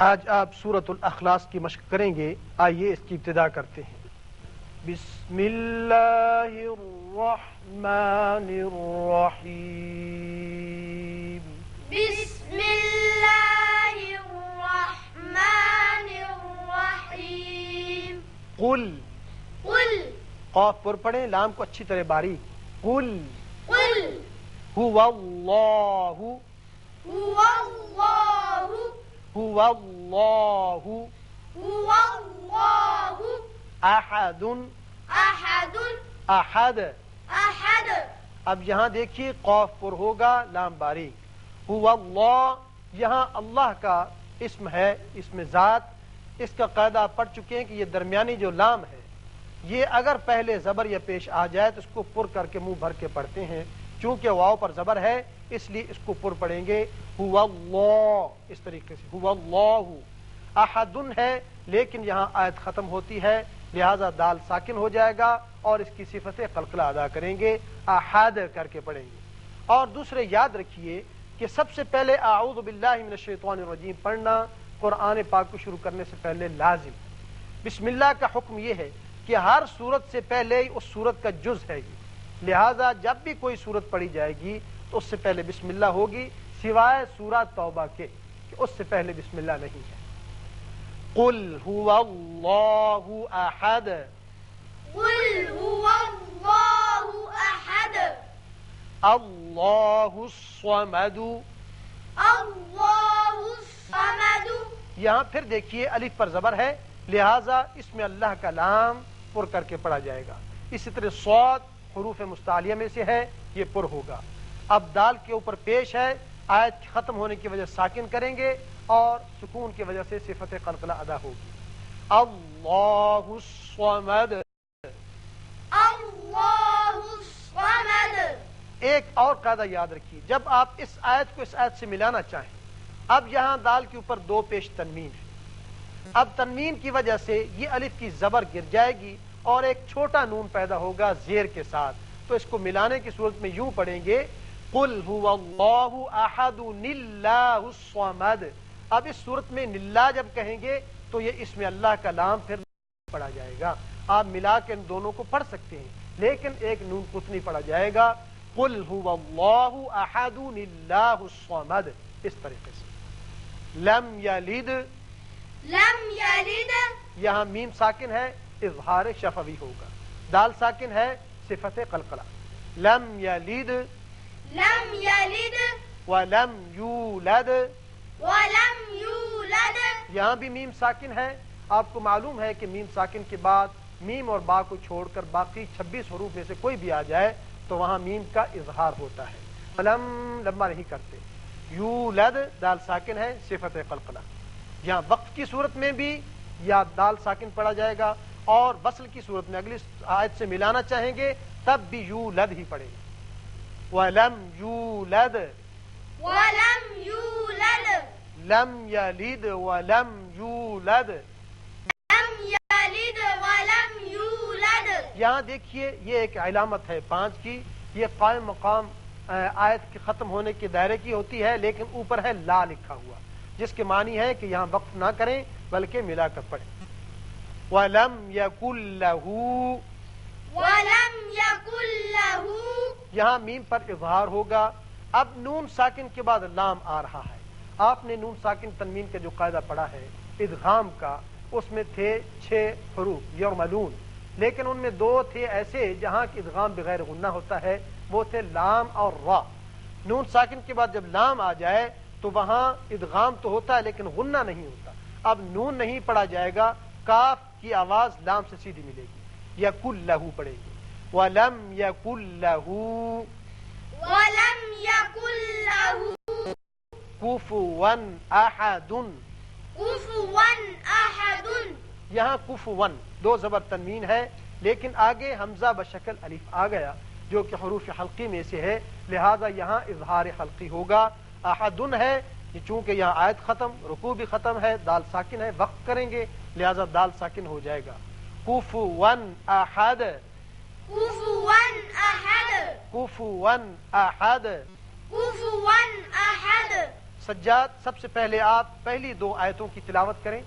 آج آپ سورۃ الاخلاص کی مشق کریں گے. آئیے اس کی ابتدا کرتے ہیں. بسم اللہ الرحمن الرحیم. بسم اللہ الرحمن الرحیم. قل قل قاف پر پڑھیں، لام کو اچھی طرح باریک. قل قل هو اللہ هو اللہ هو اللہ هو اللہ احد احد احد. احد. اب یہاں دیکھیے قاف پر ہوگا، لام باریک. هو اللہ، یہاں اللہ کا اسم ہے، اسم ذات. اس کا قاعدہ آپ پڑھ چکے ہیں کہ یہ درمیانی جو لام ہے، یہ اگر پہلے زبر یا پیش آ جائے تو اس کو پر کر کے منہ بھر کے پڑھتے ہیں. چونکہ واو پر زبر ہے اس لیے اس کو پر پڑھیں گے. هو اللہ، اس طریقے سے. هو اللہ. احد ہے لیکن یہاں آیت ختم ہوتی ہے، لہذا دال ساکن ہو جائے گا اور اس کی صفت قلقلہ ادا کریں گے. احد کر کے پڑھیں گے. اور دوسرے یاد رکھیے کہ سب سے پہلے اعوذ باللہ من الشیطان الرجیم پڑھنا قرآن پاک کو شروع کرنے سے پہلے لازم. بسم اللہ کا حکم یہ ہے کہ ہر سورت سے پہلے اس سورت کا جز ہے یہ، لہذا جب بھی کوئی سورت پڑھی جائے گی تو اس سے پہلے بسم اللہ ہوگی، سوائے سورہ توبہ کے کہ اس سے پہلے بسم اللہ نہیں ہے. قل هو اللہ احد. قل هو اللہ احد. اللہ الصمد. اللہ الصمد. یہاں پھر دیکھیے الف پر زبر ہے، لہذا اس میں اللہ کا لام پر کر کے پڑھا جائے گا. اسی طرح صاد حروف مستعلیہ میں سے ہے، یہ پر ہوگا. اب دال کے اوپر پیش ہے، آیت ختم ہونے کی وجہ ساکن کریں گے اور سکون کی وجہ سے صفت قلقلہ ادا ہوگی. اللہ الصمد. اللہ الصمد. ایک اور قاعدہ یاد رکھیے، جب آپ اس آیت کو اس آیت سے ملانا چاہیں، اب یہاں دال کے اوپر دو پیش تنوین ہے. اب تنوین کی وجہ سے یہ الف کی زبر گر جائے گی اور ایک چھوٹا نون پیدا ہوگا زیر کے ساتھ، تو اس کو ملانے کی صورت میں یوں پڑھیں گے قل هو اللہ احد اللہ الصمد. اب اس صورت میں نلا جب کہیں گے تو یہ اسم اللہ کا لام پھر پڑھا جائے گا. آپ ملا کے ان دونوں کو پڑھ سکتے ہیں لیکن ایک نون قطنی پڑھا جائے گا. قل هو اللہ احد اللہ الصمد، اس طریقے سے. لم یلد. لم یلد. یہاں میم ساکن ہے، اظہار شفوی ہوگا. دال ساکن ہے، صفت قلقلہ. لم یلد لم یلد ولم یولد. ولم یولد. یہاں بھی میم ساکن ہے. آپ کو معلوم ہے کہ میم ساکن کے بعد میم اور با کو چھوڑ کر باقی 26 حروف میں سے کوئی بھی آ جائے تو وہاں میم کا اظہار ہوتا ہے. ولم لمبا نہیں کرتے. یولد دال ساکن ہے، صفت قلقلہ. یہاں وقف کی صورت میں بھی یا دال ساکن پڑھا جائے گا اور وصل کی صورت میں اگلی آیت سے ملانا چاہیں گے تب بھی یولد ہی پڑھیں گے. وَلَمْ يُولَدْ. ولم یولد. لم یلد ولم یولد. لم یلد ولم یولد. یہاں دیکھیے یہ ایک علامت ہے 5 کی، یہ قائم مقام آیت کے ختم ہونے کے دائرے کی ہوتی ہے لیکن اوپر ہے لا لکھا ہوا، جس کے معنی ہے کہ یہاں وقف نہ کریں بلکہ ملا کر پڑھیں. وَلَمْ يَكُنْ لَهُ. ولم یکن لہ. یہاں میم پر اظہار ہوگا. اب نون ساکن کے بعد لام آ رہا ہے. آپ نے نون ساکن تنوین کا جو قاعدہ پڑھا ہے ادغام کا، اس میں تھے 6 حروف یرملون، لیکن ان میں 2 تھے ایسے جہاں کی ادغام بغیر غنہ ہوتا ہے، وہ تھے لام اور را. نون ساکن کے بعد جب لام آ جائے تو وہاں ادغام تو ہوتا ہے لیکن غنہ نہیں ہوتا. اب نون نہیں پڑھا جائے گا، کاف کی آواز لام سے سیدھی ملے گی. یکن لہو پڑے گی. وَلَمْ يَكُنْ لَهُ. ولم یکن لہ کفوا احد. کفوا احد. یہاں کفوا 2 زبر تنوین ہے لیکن آگے حمزہ بشکل الف آ گیا جو کہ حروف حلقی میں سے ہے، لہذا یہاں اظہار حلقی ہوگا. احد ہے چونکہ یہاں آیت ختم، رکوع بھی ختم ہے، دال ساکن ہے، وقف کریں گے لہذا دال ساکن ہو جائے گا. کفوا احد. کفوا احد. کفوا احد. کفوا احد. سجاد سب سے پہلے آپ پہلی 2 آیتوں کی تلاوت کریں.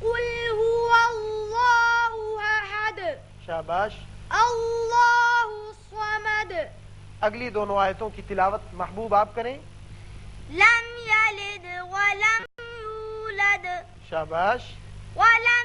قل هو الله أحد شاباش. الله الصمد اگلی دونوں آیتوں کی تلاوت محبوب آپ کریں. لم يلد ولم يولد شاباش. ولم